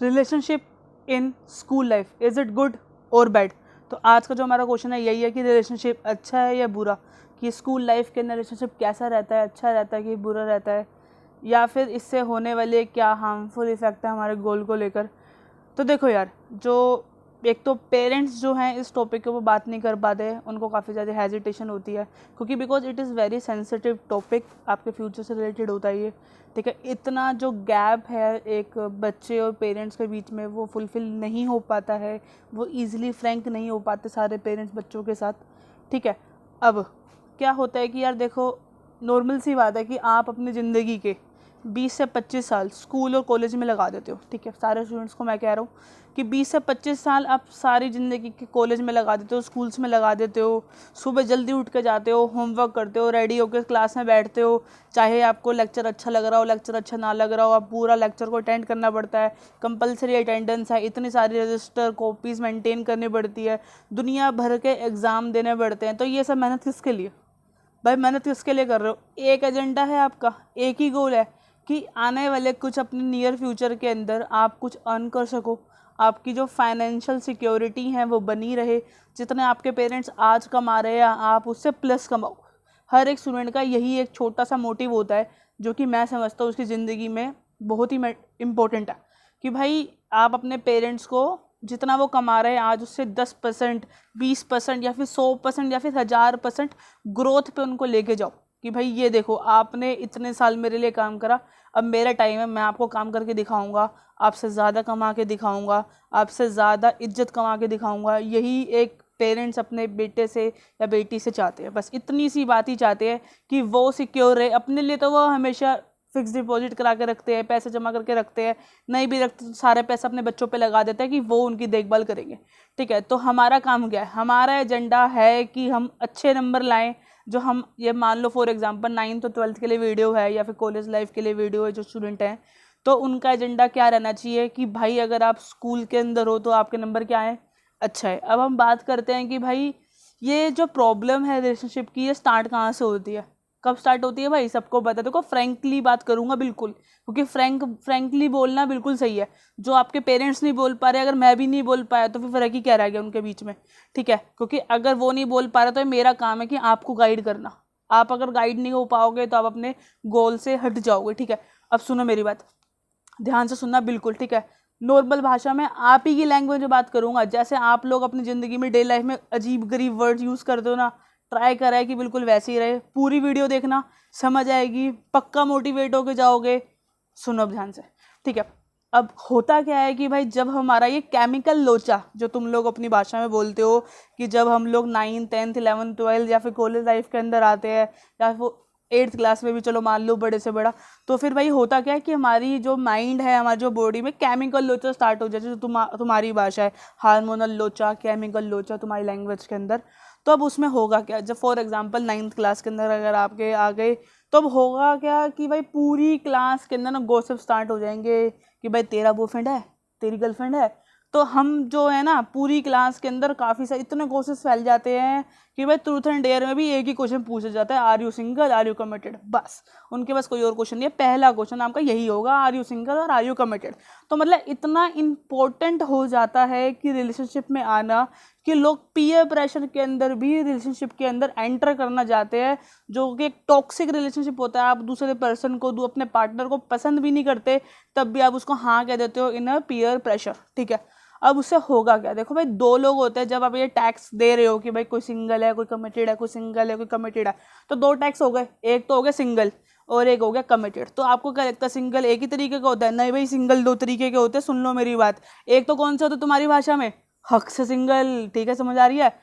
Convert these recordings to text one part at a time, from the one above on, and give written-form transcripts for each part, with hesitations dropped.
Relationship in school life, is it good और bad? तो आज का जो हमारा क्वेश्चन है यही है कि रिलेशनशिप अच्छा है या बुरा, कि स्कूल लाइफ के अंदर रिलेशनशिप कैसा रहता है, अच्छा रहता है कि बुरा रहता है, या फिर इससे होने वाले क्या हार्मफुल इफ़ेक्ट है हमारे गोल को लेकर। तो देखो यार, जो एक तो पेरेंट्स जो हैं इस टॉपिक के ऊपर बात नहीं कर पाते, उनको काफ़ी ज़्यादा हेजिटेशन होती है, क्योंकि because it is very sensitive topic, आपके फ्यूचर से रिलेटेड होता है ये, ठीक है। इतना जो गैप है एक बच्चे और पेरेंट्स के बीच में वो फुलफ़िल नहीं हो पाता है, वो ईज़िली फ्रैंक नहीं हो पाते सारे पेरेंट्स बच्चों के साथ, ठीक है। अब क्या होता है कि यार देखो, नॉर्मल सी बात है कि आप अपनी ज़िंदगी के 20 से 25 साल स्कूल और कॉलेज में लगा देते हो, ठीक है। सारे स्टूडेंट्स को मैं कह रहा हूँ कि 20 से 25 साल आप सारी ज़िंदगी के कॉलेज में लगा देते हो, स्कूल्स में लगा देते हो। सुबह जल्दी उठ के जाते हो, होमवर्क करते हो, रेडी होकर क्लास में बैठते हो, चाहे आपको लेक्चर अच्छा लग रहा हो, लेक्चर अच्छा ना लग रहा हो, आप पूरा लेक्चर को अटेंड करना पड़ता है, कंपलसरी अटेंडेंस है, इतनी सारी रजिस्टर कॉपीज़ मेंटेन करनी पड़ती है, दुनिया भर के एग्ज़ाम देने पड़ते हैं। तो ये सब मेहनत किसके लिए भाई? मेहनत किसके लिए कर रहे हो? एक एजेंडा है आपका, एक ही गोल है कि आने वाले कुछ अपने नियर फ्यूचर के अंदर आप कुछ अर्न कर सको, आपकी जो फाइनेंशियल सिक्योरिटी है वो बनी रहे, जितने आपके पेरेंट्स आज कमा रहे हैं आप उससे प्लस कमाओ। हर एक स्टूडेंट का यही एक छोटा सा मोटिव होता है, जो कि मैं समझता हूँ उसकी ज़िंदगी में बहुत ही इम्पोर्टेंट है, कि भाई आप अपने पेरेंट्स को जितना वो कमा रहे हैं आज उससे 10%, 20% या फिर 100% या फिर 1000% ग्रोथ पे उनको लेके जाओ, कि भाई ये देखो आपने इतने साल मेरे लिए काम करा, अब मेरा टाइम है, मैं आपको काम करके दिखाऊंगा, आपसे ज़्यादा कमा के दिखाऊंगा, आपसे ज़्यादा इज्जत कमा के दिखाऊंगा। यही एक पेरेंट्स अपने बेटे से या बेटी से चाहते हैं, बस इतनी सी बात ही चाहते हैं कि वो सिक्योर रहे। अपने लिए तो वो हमेशा फिक्स डिपॉजिट करा के रखते हैं, पैसे जमा करके रखते हैं, नहीं भी रखते तो सारे पैसे अपने बच्चों पे लगा देते हैं कि वो उनकी देखभाल करेंगे, ठीक है। तो हमारा काम क्या है? हमारा एजेंडा है कि हम अच्छे नंबर लाएं, जो हम ये मान लो फॉर एग्जांपल 9th और 12th के लिए वीडियो है या फिर कॉलेज लाइफ के लिए वीडियो है, जो स्टूडेंट हैं तो उनका एजेंडा क्या रहना चाहिए कि भाई अगर आप स्कूल के अंदर हो तो आपके नंबर क्या है? अच्छा है। अब हम बात करते हैं कि भाई ये जो प्रॉब्लम है रिलेशनशिप की, ये स्टार्ट कहाँ से होती है, कब स्टार्ट होती है? भाई सबको पता है। देखो फ्रैंकली बात करूंगा बिल्कुल, क्योंकि फ्रैंकली बोलना बिल्कुल सही है। जो आपके पेरेंट्स नहीं बोल पा रहे, अगर मैं भी नहीं बोल पाया तो फिर फ़र्क ही क्या रह गया उनके बीच में, ठीक है। क्योंकि अगर वो नहीं बोल पा रहे तो मेरा काम है कि आपको गाइड करना। आप अगर गाइड नहीं हो पाओगे तो आप अपने गोल से हट जाओगे, ठीक है। अब सुनो मेरी बात, ध्यान से सुनना बिल्कुल, ठीक है। नॉर्मल भाषा में आप ही की लैंग्वेज में बात करूंगा, जैसे आप लोग अपनी ज़िंदगी में डे लाइफ में अजीब गरीब वर्ड यूज़ करते हो ना, ट्राई करा है कि बिल्कुल वैसे ही रहे। पूरी वीडियो देखना, समझ आएगी, पक्का मोटिवेट होके जाओगे। सुनो अब ध्यान से, ठीक है। अब होता क्या है कि भाई जब हमारा ये केमिकल लोचा, जो तुम लोग अपनी भाषा में बोलते हो, कि जब हम लोग 9th 10th 11th 12th या फिर कॉलेज लाइफ के अंदर आते हैं, या फिर 8th क्लास में भी चलो मान लो बड़े से बड़ा, तो फिर भाई होता क्या है कि हमारी जो माइंड है, हमारी जो बॉडी में केमिकल लोचा स्टार्ट हो जाता है, जो तुम्हारी भाषा है हार्मोनल लोचा, केमिकल लोचा तुम्हारी लैंग्वेज के अंदर। तो अब उसमें होगा क्या, जब फॉर एग्जांपल 9th क्लास के अंदर अगर आपके आ गए, तो अब होगा क्या कि भाई पूरी क्लास के अंदर ना गॉसिप स्टार्ट हो जाएंगे कि भाई तेरा बॉयफ्रेंड है, तेरी गर्लफ्रेंड है। तो हम जो है ना पूरी क्लास के अंदर काफ़ी सारे इतने क्वेश्चन फैल जाते हैं कि भाई ट्रूथ एंड डेयर में भी एक ही क्वेश्चन पूछा जाता है, are you single, are you committed, बस। उनके पास कोई और क्वेश्चन नहीं है, पहला क्वेश्चन आपका यही होगा, आर यू सिंगल और आर यू कमिटेड। तो मतलब इतना इम्पोर्टेंट हो जाता है कि रिलेशनशिप में आना, कि लोग पीयर प्रेशर के अंदर भी रिलेशनशिप के अंदर एंटर करना चाहते हैं, जो कि एक टॉक्सिक रिलेशनशिप होता है। आप दूसरे पर्सन को, अपने पार्टनर को पसंद भी नहीं करते, तब भी आप उसको हाँ कह देते हो इन अ पीयर प्रेशर, ठीक है। अब उससे होगा क्या? देखो भाई, दो लोग होते हैं, जब आप ये टैक्स दे रहे हो कि भाई कोई सिंगल है, कोई कमिटेड है, कोई सिंगल है, कोई कमिटेड है, तो दो टैक्स हो गए, एक तो हो गया सिंगल और एक हो गया कमिटेड। तो आपको क्या लगता है सिंगल एक ही तरीके का होता है? नहीं भाई, सिंगल दो तरीके के होते हैं, सुन लो मेरी बात। एक तो कौन सा होता है तुम्हारी भाषा में? हक से सिंगल, ठीक है, समझ आ रही है?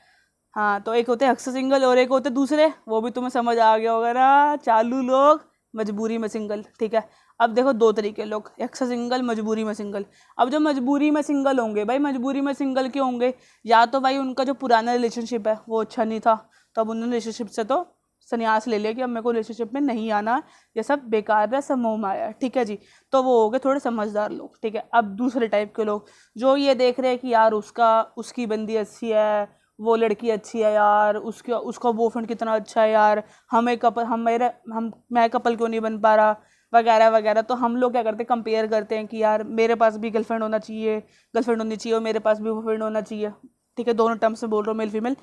हाँ, तो एक होते हैं हक से सिंगल और एक होते दूसरे, वो भी तुम्हें समझ आ गया होगा ना, चालू लोग, मजबूरी में सिंगल, ठीक है। अब देखो दो तरीके लोग, एक से सिंगल, मजबूरी में सिंगल। अब जो मजबूरी में सिंगल होंगे, भाई मजबूरी में सिंगल क्यों होंगे? या तो भाई उनका जो पुराना रिलेशनशिप है वो अच्छा नहीं था, तो अब उन्होंने रिलेशनशिप से तो संन्यास ले लिया कि अब मेरे को रिलेशनशिप में नहीं आना, ये सब बेकार है, सब मोह माया है, ठीक है जी। तो वो हो गए थोड़े समझदार लोग, ठीक है। अब दूसरे टाइप के लोग जो ये देख रहे हैं कि यार उसकी बंदी अच्छी है, वो लड़की अच्छी है यार, उसका बॉयफ्रेंड कितना अच्छा है यार, मैं कपल क्यों नहीं बन पा रहा, वगैरह वगैरह। तो हम लोग क्या करते हैं, कंपेयर करते हैं कि यार मेरे पास भी गर्लफ्रेंड होना चाहिए, गर्लफ्रेंड होनी चाहिए, और मेरे पास भी बॉयफ्रेंड होना चाहिए, ठीक है, दोनों टर्म्स में बोल रहा हूँ, मेल फीमेल,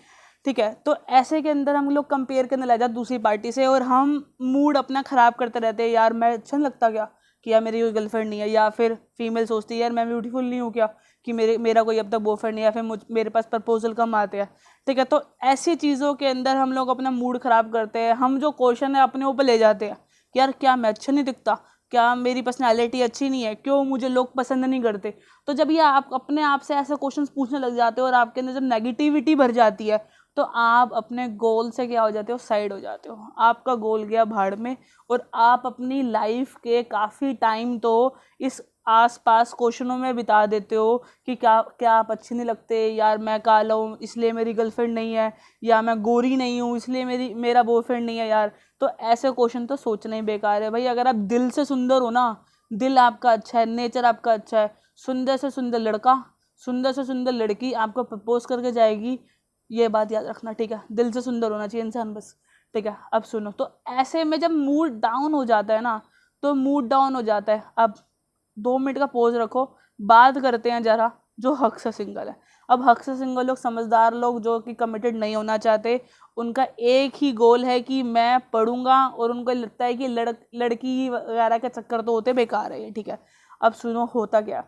ठीक है। तो ऐसे के अंदर हम लोग कंपेयर करने लग जाते दूसरी पार्टी से, और हम मूड अपना ख़राब करते रहते हैं, यार मैं अच्छा नहीं लगता क्या कि यार मेरी कोई गर्लफ्रेंड नहीं है, या फिर फीमेल सोचती है यार मैं ब्यूटीफुल नहीं हूँ क्या कि मेरा कोई अब तक बॉयफ्रेंड नहीं है, या फिर मेरे पास प्रपोजल कम आते हैं, ठीक है। तो ऐसी चीज़ों के अंदर हम लोग अपना मूड ख़राब करते हैं, हम जो क्वेश्चन है अपने ऊपर ले जाते हैं कि यार क्या मैं अच्छा नहीं दिखता, क्या मेरी पर्सनैलिटी अच्छी नहीं है, क्यों मुझे लोग पसंद नहीं करते। तो जब ये आप अपने आप से ऐसे क्वेश्चंस पूछने लग जाते हो और आपके अंदर जब नेगेटिविटी भर जाती है, तो आप अपने गोल से क्या हो जाते हो, साइड हो जाते हो, आपका गोल गया भाड़ में, और आप अपनी लाइफ के काफ़ी टाइम तो इस आसपास क्वेश्चनों में बिता देते हो कि क्या आप अच्छे नहीं लगते, यार मैं काला हूँ इसलिए मेरी गर्लफ्रेंड नहीं है, या मैं गोरी नहीं हूँ इसलिए मेरा बॉयफ्रेंड नहीं है यार। तो ऐसे क्वेश्चन तो सोचना ही बेकार है भाई। अगर आप दिल से सुंदर हो ना, दिल आपका अच्छा है, नेचर आपका अच्छा है, सुंदर से सुंदर लड़का, सुंदर से सुंदर लड़की आपको प्रपोज करके जाएगी, ये बात याद रखना, ठीक है। दिल से सुंदर होना चाहिए इंसान बस, ठीक है। अब सुनो, तो ऐसे में जब मूड डाउन हो जाता है ना, तो मूड डाउन हो जाता है। अब 2 मिनट का पोज रखो, बात करते हैं जरा जो हक से सिंगल है। अब हक से सिंगल लोग, समझदार लोग जो कि कमिटेड नहीं होना चाहते, उनका एक ही गोल है कि मैं पढ़ूंगा, और उनको लगता है कि लड़की वगैरह के चक्कर तो होते बेकार है ये, ठीक है। अब सुनो होता क्या,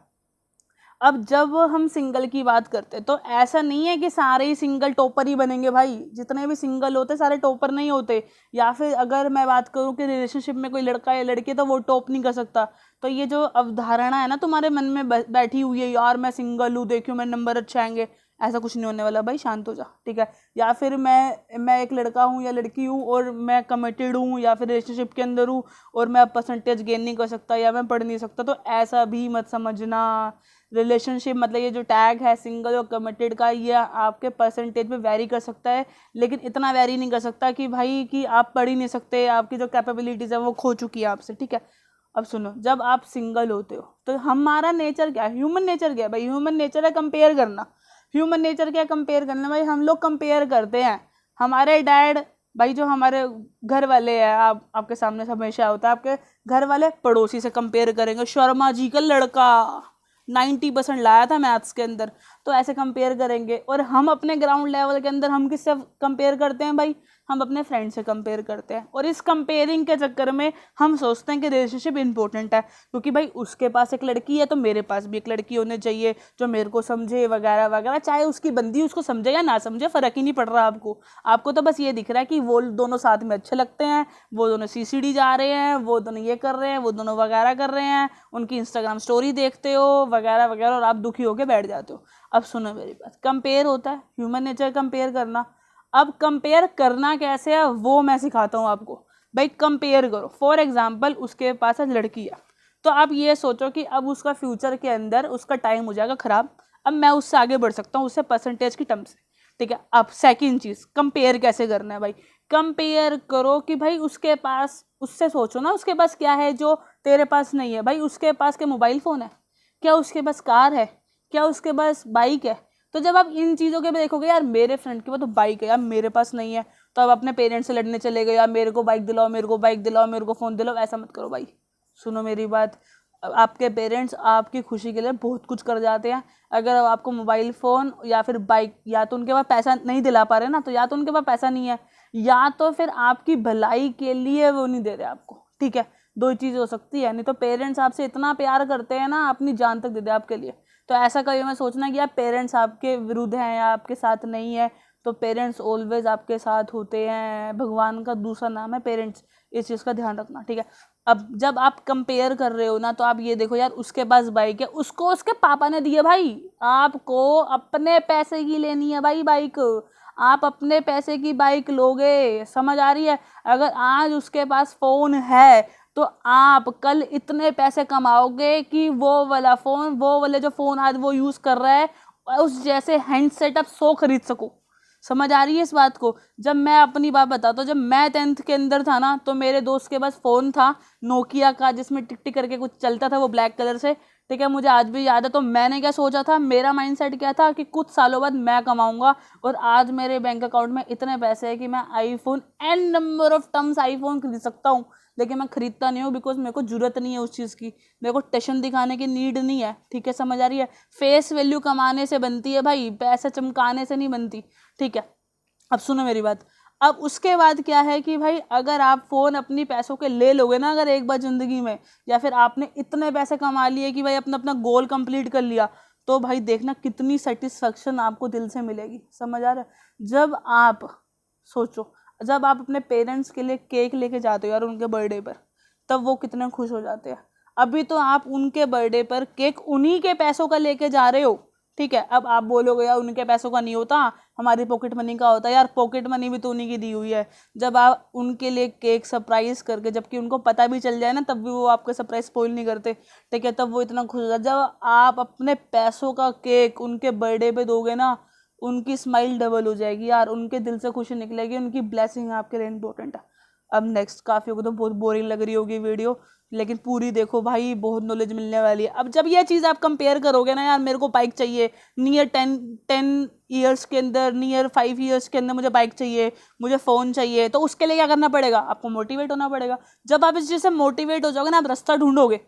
अब जब हम सिंगल की बात करते हैं तो ऐसा नहीं है कि सारे ही सिंगल टॉपर ही बनेंगे भाई, जितने भी सिंगल होते सारे टॉपर नहीं होते। या फिर अगर मैं बात करूं कि रिलेशनशिप में कोई लड़का या लड़की है तो वो टॉप नहीं कर सकता। तो ये जो अवधारणा है ना तुम्हारे मन में बैठी हुई है, यार मैं सिंगल हूँ, देखियो मेरे नंबर अच्छे आएंगे, ऐसा कुछ नहीं होने वाला भाई, शांत हो जा, ठीक है। या फिर मैं एक लड़का हूँ या लड़की हूँ और मैं कमिटेड हूँ या फिर रिलेशनशिप के अंदर हूँ और मैं अब परसेंटेज गेन नहीं कर सकता या मैं पढ़ नहीं सकता, तो ऐसा भी मत समझना। रिलेशनशिप मतलब ये जो टैग है सिंगल और कमिटेड का, ये आपके परसेंटेज में वेरी कर सकता है, लेकिन इतना वेरी नहीं कर सकता कि भाई कि आप पढ़ ही नहीं सकते, आपकी जो कैपेबिलिटीज़ है वो खो चुकी है आपसे, ठीक है। अब सुनो, जब आप सिंगल होते हो तो हमारा नेचर क्या है, ह्यूमन नेचर क्या है भाई, ह्यूमन नेचर है कंपेयर करना। ह्यूमन नेचर क्या है, कंपेयर करना भाई। हम लोग कंपेयर करते हैं, हमारे डैड भाई, जो हमारे घर वाले हैं, आपके सामने हमेशा होता है, आपके घर वाले पड़ोसी से कंपेयर करेंगे, शर्मा जी का लड़का 90% लाया था मैथ्स के अंदर, तो ऐसे कंपेयर करेंगे। और हम अपने ग्राउंड लेवल के अंदर हम किससे कंपेयर करते हैं भाई, हम अपने फ्रेंड से कंपेयर करते हैं। और इस कंपेयरिंग के चक्कर में हम सोचते हैं कि रिलेशनशिप इंपॉर्टेंट है, क्योंकि भाई उसके पास एक लड़की है तो मेरे पास भी एक लड़की होनी चाहिए जो मेरे को समझे वगैरह वगैरह, चाहे उसकी बंदी उसको समझे या ना समझे, फ़र्क ही नहीं पड़ रहा आपको तो बस ये दिख रहा है कि वो दोनों साथ में अच्छे लगते हैं, वो दोनों सीसीडी जा रहे हैं, वो दोनों ये कर रहे हैं, वो दोनों वगैरह कर रहे हैं, उनकी इंस्टाग्राम स्टोरी देखते हो वगैरह वगैरह, और आप दुखी होकर बैठ जाते हो। अब सुनो मेरी बात, कंपेयर होता है, ह्यूमन नेचर कंपेयर करना। अब कंपेयर करना कैसे है वो मैं सिखाता हूँ आपको। भाई कंपेयर करो, फॉर एग्जाम्पल उसके पास लड़की है, तो आप ये सोचो कि अब उसका फ्यूचर के अंदर उसका टाइम हो जाएगा ख़राब, अब मैं उससे आगे बढ़ सकता हूँ उससे परसेंटेज की टर्म से, ठीक है। अब सेकंड चीज़, कंपेयर कैसे करना है भाई, कंपेयर करो कि भाई उसके पास, उससे सोचो ना उसके पास क्या है जो तेरे पास नहीं है। भाई उसके पास क्या मोबाइल फ़ोन है, क्या उसके पास कार है, क्या उसके पास बाइक है। तो जब आप इन चीज़ों के भी देखोगे, यार मेरे फ्रेंड के पास तो बाइक है यार मेरे पास नहीं है, तो अब अपने पेरेंट्स से लड़ने चले गए, यार मेरे को बाइक दिलाओ, मेरे को बाइक दिलाओ, मेरे को फ़ोन दिलाओ। ऐसा मत करो भाई, सुनो मेरी बात। आपके पेरेंट्स आपकी खुशी के लिए बहुत कुछ कर जाते हैं। अगर आपको मोबाइल फ़ोन या फिर बाइक, या तो उनके पास पैसा नहीं दिला पा रहे ना, तो या तो उनके पास पैसा नहीं है, या तो फिर आपकी भलाई के लिए वो नहीं दे रहे आपको, ठीक है। दो चीज़ हो सकती है, नहीं तो पेरेंट्स आपसे इतना प्यार करते हैं ना, अपनी जान तक दे दे आपके लिए। तो ऐसा कभी मैं सोचना कि यार पेरेंट्स आपके विरुद्ध हैं या आपके साथ नहीं है, तो पेरेंट्स ऑलवेज आपके साथ होते हैं, भगवान का दूसरा नाम है पेरेंट्स, इस चीज़ का ध्यान रखना, ठीक है। अब जब आप कंपेयर कर रहे हो ना, तो आप ये देखो, यार उसके पास बाइक है, उसको उसके पापा ने दी है भाई, आपको अपने पैसे की लेनी है भाई बाइक, आप अपने पैसे की बाइक लोगे, समझ आ रही है। अगर आज उसके पास फ़ोन है तो आप कल इतने पैसे कमाओगे कि वो वाला फ़ोन, वो वाले जो फ़ोन आज वो यूज़ कर रहा है, उस जैसे हैंडसेट आप 100 खरीद सको। समझ आ रही है इस बात को। जब मैं अपनी बात बताता हूँ, जब मैं 10th के अंदर था ना, तो मेरे दोस्त के पास फ़ोन था नोकिया का, जिसमें टिक टिक करके कुछ चलता था, वो ब्लैक कलर से, ठीक है, मुझे आज भी याद है। तो मैंने क्या सोचा था, मेरा माइंडसेट क्या था कि कुछ सालों बाद मैं कमाऊंगा, और आज मेरे बैंक अकाउंट में इतने पैसे हैं कि मैं iPhone, an number of terms iPhone खरीद सकता हूँ। लेकिन मैं खरीदता नहीं हूँ बिकॉज मेरे को जरूरत नहीं है उस चीज़ की, मेरे को टेंशन दिखाने की नीड नहीं है। ठीक है, समझ आ रही है? फेस वैल्यू कमाने से बनती है भाई, पैसा चमकाने से नहीं बनती। ठीक है, अब सुनो मेरी बात। अब उसके बाद क्या है कि भाई अगर आप फ़ोन अपनी पैसों के ले लोगे ना अगर एक बार ज़िंदगी में, या फिर आपने इतने पैसे कमा लिए कि भाई अपना अपना गोल कंप्लीट कर लिया, तो भाई देखना कितनी सेटिस्फेक्शन आपको दिल से मिलेगी। समझ आ रहा है? जब आप सोचो, जब आप अपने पेरेंट्स के लिए केक लेके जाते हो यार उनके बर्थडे पर, तब वो कितने खुश हो जाते हैं। अभी तो आप उनके बर्थडे पर केक उन्हीं के पैसों का लेके जा रहे हो। ठीक है, अब आप बोलोगे यार उनके पैसों का नहीं होता, हमारी पॉकेट मनी का होता है। यार पॉकेट मनी भी तो उन्हीं की दी हुई है। जब आप उनके लिए केक सरप्राइज करके, जबकि उनको पता भी चल जाए ना, तब भी वो आपका सरप्राइज स्पॉइल नहीं करते। ठीक है, तब वो इतना खुश हो जाते। जब आप अपने पैसों का केक उनके बर्थडे पे दोगे ना, उनकी स्माइल डबल हो जाएगी यार, उनके दिल से खुशी निकलेगी, उनकी ब्लेसिंग आपके लिए इंपॉर्टेंट है। अब नेक्स्ट, काफ़ी को तो बहुत बोरिंग लग रही होगी वीडियो, लेकिन पूरी देखो भाई, बहुत नॉलेज मिलने वाली है। अब जब ये चीज़ आप कंपेयर करोगे ना, यार मेरे को बाइक चाहिए नियर 10 ईयर्स के अंदर, नियर 5 ईयर्स के अंदर मुझे बाइक चाहिए, मुझे फ़ोन चाहिए, तो उसके लिए क्या करना पड़ेगा? आपको मोटिवेट होना पड़ेगा। जब आप इस चीज़ से मोटिवेट हो जाओगे ना, आप रास्ता ढूंढोगे,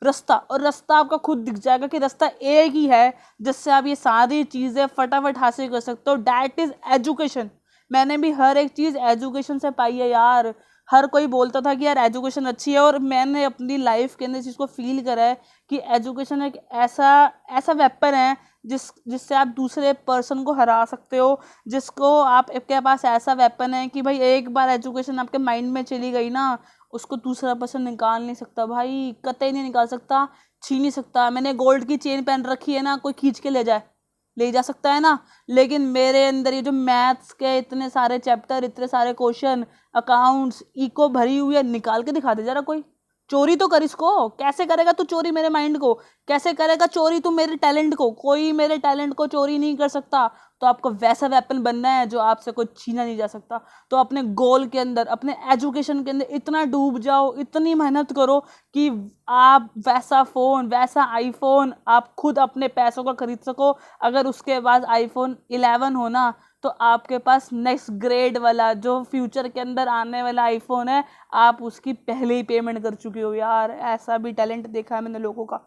रास्ता, और रास्ता आपका खुद दिख जाएगा कि रास्ता एक ही है जिससे आप ये सारी चीज़ें फटाफट हासिल कर सकते हो। That is education. मैंने भी हर एक चीज़ एजुकेशन से पाई है यार। हर कोई बोलता था कि यार एजुकेशन अच्छी है, और मैंने अपनी लाइफ के अंदर इस चीज़ को फील करा है कि एजुकेशन एक ऐसा ऐसा वेपन है जिससे आप दूसरे पर्सन को हरा सकते हो। जिसको आपके पास ऐसा वेपन है कि भाई एक बार एजुकेशन आपके माइंड में चली गई ना, उसको दूसरा पर्सन निकाल नहीं सकता भाई, कतई नहीं निकाल सकता, छीन नहीं सकता। मैंने गोल्ड की चेन पहन रखी है ना, कोई खींच के ले जा सकता है ना, लेकिन मेरे अंदर ये जो मैथ्स के इतने सारे चैप्टर, इतने सारे क्वेश्चन, अकाउंट्स, इको भरी हुई है, निकाल के दिखा दे जरा कोई। चोरी तो कर इसको। कैसे करेगा तू चोरी मेरे माइंड को? कैसे करेगा चोरी तू मेरे टैलेंट को? कोई मेरे टैलेंट को चोरी नहीं कर सकता। तो आपको वैसा वेपन बनना है जो आपसे कोई छीना नहीं जा सकता। तो अपने गोल के अंदर, अपने एजुकेशन के अंदर इतना डूब जाओ, इतनी मेहनत करो कि आप वैसा फ़ोन, वैसा आईफोन आप खुद अपने पैसों का खरीद सको। अगर उसके बाद आईफोन 11 हो ना, तो आपके पास नेक्स्ट ग्रेड वाला जो फ्यूचर के अंदर आने वाला आईफोन है, आप उसकी पहले ही पेमेंट कर चुके हो यार। ऐसा भी टैलेंट देखा है मैंने लोगों का।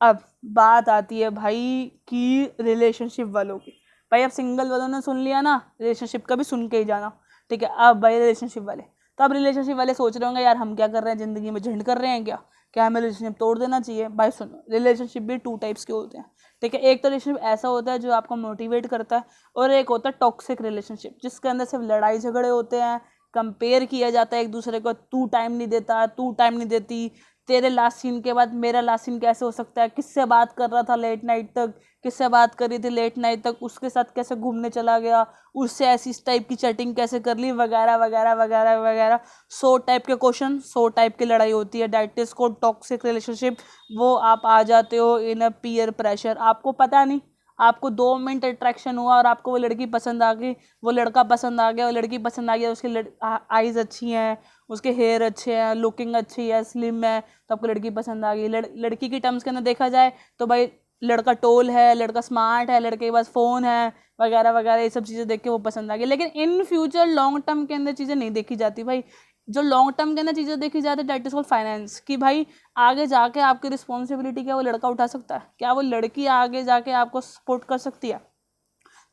अब बात आती है भाई की रिलेशनशिप वालों की। भाई अब सिंगल वालों ने सुन लिया ना, रिलेशनशिप का भी सुन के ही जाना। ठीक है, अब भाई रिलेशनशिप वाले, तो अब रिलेशनशिप वाले सोच रहे होंगे यार हम क्या कर रहे हैं ज़िंदगी में, झंड कर रहे हैं क्या हमें रिलेशनशिप तोड़ देना चाहिए? भाई सुनो, रिलेशनशिप भी 2 टाइप्स के होते हैं। ठीक है, एक तो रिलेशनशिप ऐसा होता है जो आपको मोटिवेट करता है, और एक होता है टॉक्सिक रिलेशनशिप, जिसके अंदर सिर्फ लड़ाई झगड़े होते हैं, कंपेयर किया जाता है एक दूसरे को, तू टाइम नहीं देता, तू टाइम नहीं देती, तेरे लास्ट सीन के बाद मेरा लास्ट सीन कैसे हो सकता है, किससे बात कर रहा था लेट नाइट तक, किससे बात करी थी लेट नाइट तक, उसके साथ कैसे घूमने चला गया, उससे ऐसी इस टाइप की चैटिंग कैसे कर ली, वगैरह वगैरह वगैरह वगैरह। 100 टाइप के क्वेश्चन, 100 टाइप की लड़ाई होती है। डैट इज को टॉक्सिक रिलेशनशिप। वो आप आ जाते हो इन अ पीयर प्रेशर। आपको पता नहीं, आपको 2 मिनट अट्रैक्शन हुआ और आपको वो लड़की पसंद आ गई, वो लड़का पसंद आ गया, वो लड़की पसंद आ गया, उसकी आईज अच्छी हैं, उसके हेयर अच्छे हैं, लुकिंग अच्छी है, स्लिम है, तो आपको लड़की पसंद आ गई। लड़की की टर्म्स के अंदर देखा जाए तो भाई लड़का टोल है, लड़का स्मार्ट है, लड़के के पास फ़ोन है, वगैरह वगैरह, ये सब चीज़ें देख के वो पसंद आ गई। लेकिन इन फ्यूचर लॉन्ग टर्म के अंदर चीज़ें नहीं देखी जाती भाई। जो लॉन्ग टर्म के अंदर चीज़ें देखी जाती है, डेट इज कॉल्ड फाइनेंस, कि भाई आगे जाके आपकी रिस्पॉन्सिबिलिटी क्या वो लड़का उठा सकता है, क्या वो लड़की आगे जाके आपको सपोर्ट कर सकती है।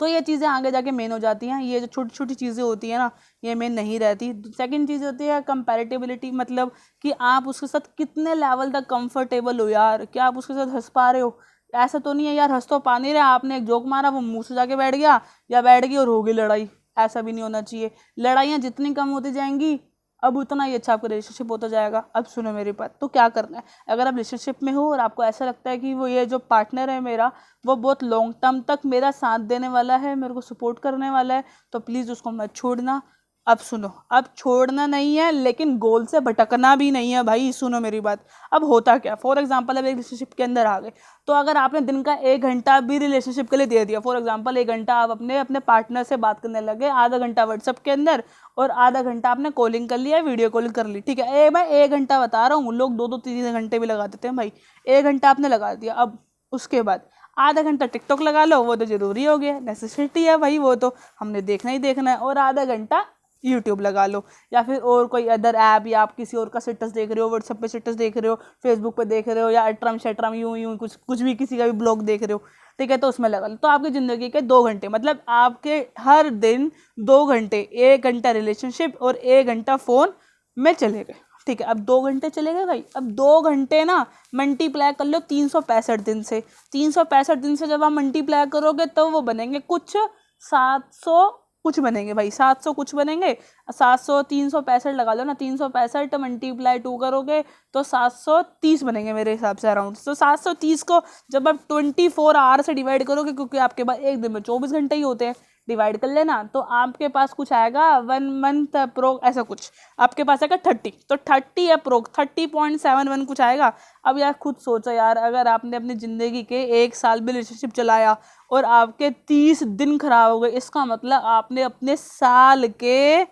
तो ये चीज़ें आगे जाके मेन हो जाती हैं। ये जो छोटी छोटी चीज़ें होती हैं ना, ये मेन नहीं रहती। सेकंड चीज़ होती है कंपैरेटिबिलिटी, मतलब कि आप उसके साथ कितने लेवल तक कंफर्टेबल हो यार, क्या आप उसके साथ हंस पा रहे हो। ऐसा तो नहीं है यार हंस तो पा नहीं रहे, आपने एक जोक मारा, वो मुंह से जाके बैठ गया या बैठ गई और हो गई लड़ाई। ऐसा भी नहीं होना चाहिए। लड़ाइयाँ जितनी कम होती जाएंगी, अब उतना ही अच्छा आपका रिलेशनशिप होता जाएगा। अब सुनो मेरी बात, तो क्या करना है, अगर आप रिलेशनशिप में हो और आपको ऐसा लगता है कि वो ये जो पार्टनर है मेरा, वो बहुत लॉन्ग टर्म तक मेरा साथ देने वाला है, मेरे को सपोर्ट करने वाला है, तो प्लीज़ उसको मत छोड़ना। अब सुनो, अब छोड़ना नहीं है, लेकिन गोल से भटकना भी नहीं है भाई। सुनो मेरी बात, अब होता क्या, फॉर एग्जांपल अब एक रिलेशनशिप के अंदर आ गए, तो अगर आपने दिन का 1 घंटा भी रिलेशनशिप के लिए दे दिया, फॉर एग्जांपल 1 घंटा आप अपने पार्टनर से बात करने लगे, आधा घंटा व्हाट्सएप के अंदर और आधा घंटा आपने कॉलिंग कर लिया, वीडियो कॉलिंग कर ली, ठीक है। मैं 1 घंटा बता रहा हूँ, लोग 2-2-3 घंटे भी लगा देते हैं भाई। 1 घंटा आपने लगा दिया, अब उसके बाद आधा घंटा टिकटॉक लगा लो, वो तो ज़रूरी हो गया, नेसेसिटी है भाई, वो तो हमने देखना ही देखना है, और आधा घंटा यूट्यूब लगा लो, या फिर और कोई अदर ऐप, या आप किसी और का स्टेटस देख रहे हो, व्हाट्सएप पे स्टेटस देख रहे हो, फेसबुक पे देख रहे हो, या अटरम शटरम यूं यूं कुछ भी किसी का भी ब्लॉग देख रहे हो, ठीक है, तो उसमें लगा लो। तो आपकी ज़िंदगी के 2 घंटे, मतलब आपके हर दिन 2 घंटे, 1 घंटा रिलेशनशिप और 1 घंटा फ़ोन में चले गए, ठीक है। अब 2 घंटे चले गए भाई, अब 2 घंटे ना मल्टीप्लाई कर लो 365 दिन से। 365 दिन से जब आप मल्टीप्लाई करोगे तो वो बनेंगे कुछ 700 कुछ बनेंगे भाई, 700 कुछ बनेंगे। 700 365 लगा लो ना, 365 मल्टीप्लाई 2 करोगे तो 730 बनेंगे मेरे हिसाब से अराउंड। तो 730 को जब आप 24 आवर से डिवाइड करोगे, क्योंकि आपके पास एक दिन में 24 घंटे ही होते हैं, डिवाइड कर लेना, तो आपके पास कुछ आएगा 1 मंथ अप्रोग, ऐसा कुछ आपके पास आएगा 30, तो 30 अप्रोग 30.71 कुछ आएगा। अब यार खुद सोचो यार, अगर आपने अपनी ज़िंदगी के 1 साल भी रिलेशनशिप चलाया और आपके 30 दिन खराब हो गए, इसका मतलब आपने अपने साल के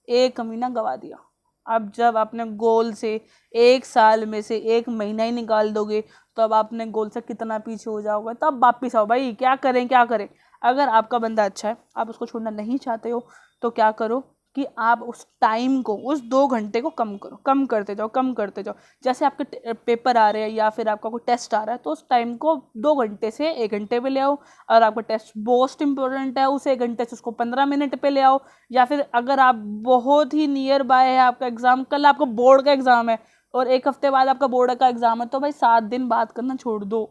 1 महीना गवा दिया। अब जब अपने गोल से 1 साल में से 1 महीना ही निकाल दोगे, तो अब आपने गोल से कितना पीछे हो जाओगे, तब वापिस आओ भाई। क्या करें क्या करें। अगर आपका बंदा अच्छा है, आप उसको छोड़ना नहीं चाहते हो, तो क्या करो कि आप उस टाइम को, उस 2 घंटे को कम करो, कम करते जाओ, कम करते जाओ। जैसे आपके पेपर आ रहे हैं या फिर आपका कोई टेस्ट आ रहा है, तो उस टाइम को 2 घंटे से 1 घंटे पे ले आओ। और आपका टेस्ट मोस्ट इंपॉर्टेंट है, उस 1 घंटे से उसको 15 मिनट पे ले आओ। या फिर अगर आप बहुत ही नियर बाय है आपका एग्ज़ाम, कल आपका बोर्ड का एग्ज़ाम है और 1 हफ्ते बाद आपका बोर्ड का एग्ज़ाम है, तो भाई 7 दिन बात करना छोड़ दो,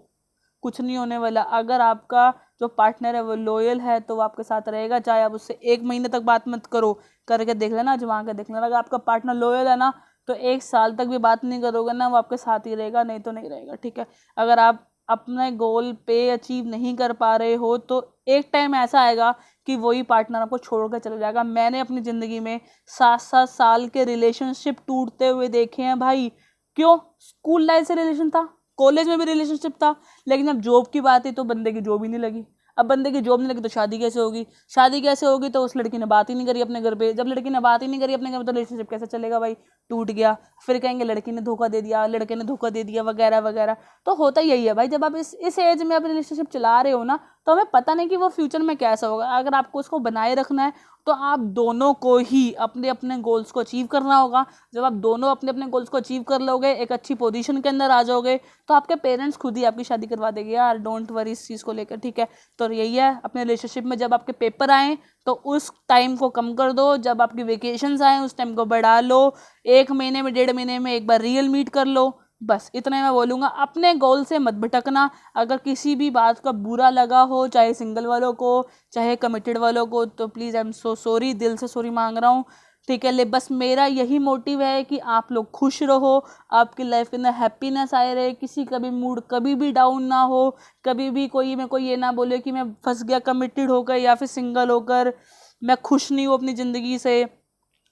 कुछ नहीं होने वाला। अगर आपका जो पार्टनर है वो लॉयल है, तो वो आपके साथ रहेगा, चाहे आप उससे 1 महीने तक बात मत करो, करके देख लेना, आजमा के देख लेना। अगर आपका पार्टनर लॉयल है ना, तो 1 साल तक भी बात नहीं करोगे ना, वो आपके साथ ही रहेगा, नहीं तो नहीं रहेगा, ठीक है। अगर आप अपने गोल पे अचीव नहीं कर पा रहे हो, तो एक टाइम ऐसा आएगा कि वही पार्टनर आपको छोड़ कर चला जाएगा। मैंने अपनी ज़िंदगी में 7-7 साल के रिलेशनशिप टूटते हुए देखे हैं भाई। क्यों? स्कूल लाइफ से रिलेशन था, कॉलेज में भी रिलेशनशिप था, लेकिन जब जॉब की बात है तो बंदे की जॉब ही नहीं लगी। अब बंदे की जॉब नहीं लगी तो शादी कैसे होगी? शादी कैसे होगी? तो उस लड़की ने बात ही नहीं करी अपने घर पे। जब लड़की ने बात ही नहीं करी अपने घर पे, तो रिलेशनशिप कैसे चलेगा भाई? टूट गया। फिर कहेंगे लड़की ने धोखा दे दिया, लड़के ने धोखा दे दिया, वगैरह वगैरह। तो होता यही है भाई, जब आप इस एज में आप रिलेशनशिप चला रहे हो ना, तो हमें पता नहीं कि वो फ्यूचर में कैसा होगा। अगर आपको उसको बनाए रखना है, तो आप दोनों को ही अपने अपने गोल्स को अचीव करना होगा। जब आप दोनों अपने अपने गोल्स को अचीव कर लोगे, एक अच्छी पोजीशन के अंदर आ जाओगे, तो आपके पेरेंट्स खुद ही आपकी शादी करवा देंगे यार, डोंट वरी इस चीज़ को लेकर, ठीक है। तो यही है, अपने रिलेशनशिप में जब आपके पेपर आएँ तो उस टाइम को कम कर दो, जब आपकी वेकेशंस आएँ उस टाइम को बढ़ा लो, 1 महीने में 1.5 महीने में एक बार रियल मीट कर लो। बस इतना ही मैं बोलूँगा। अपने गोल से मत भटकना। अगर किसी भी बात का बुरा लगा हो, चाहे सिंगल वालों को चाहे कमिटेड वालों को, तो please I am so sorry, दिल से सॉरी मांग रहा हूँ, ठीक है। ले बस मेरा यही मोटिव है कि आप लोग खुश रहो, आपकी लाइफ के अंदर हैप्पीनेस आए रहे, किसी का भी मूड कभी भी डाउन ना हो, कभी भी कोई मेरे को ये ना बोले कि मैं फंस गया कमिटेड होकर या फिर सिंगल होकर, मैं खुश नहीं हूँ अपनी ज़िंदगी से।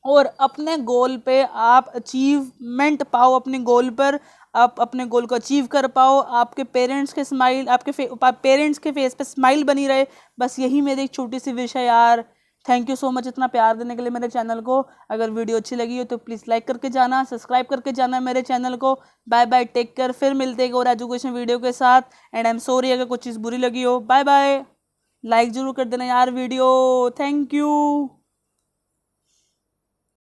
और अपने गोल पे आप अचीवमेंट पाओ, अपने गोल पर आप अपने गोल को अचीव कर पाओ, आपके पेरेंट्स के स्माइल, आपके पेरेंट्स के फेस पे स्माइल बनी रहे। बस यही मेरी एक छोटी सी विश है यार। थैंक यू सो मच इतना प्यार देने के लिए मेरे चैनल को। अगर वीडियो अच्छी लगी हो तो प्लीज़ लाइक करके जाना, सब्सक्राइब करके जाना मेरे चैनल को। Bye bye, take care. फिर मिलते हैं एक और एजुकेशन वीडियो के साथ। एंड आई एम सॉरी अगर कुछ चीज़ बुरी लगी हो। Bye bye. लाइक ज़रूर कर देना यार वीडियो। Thank you.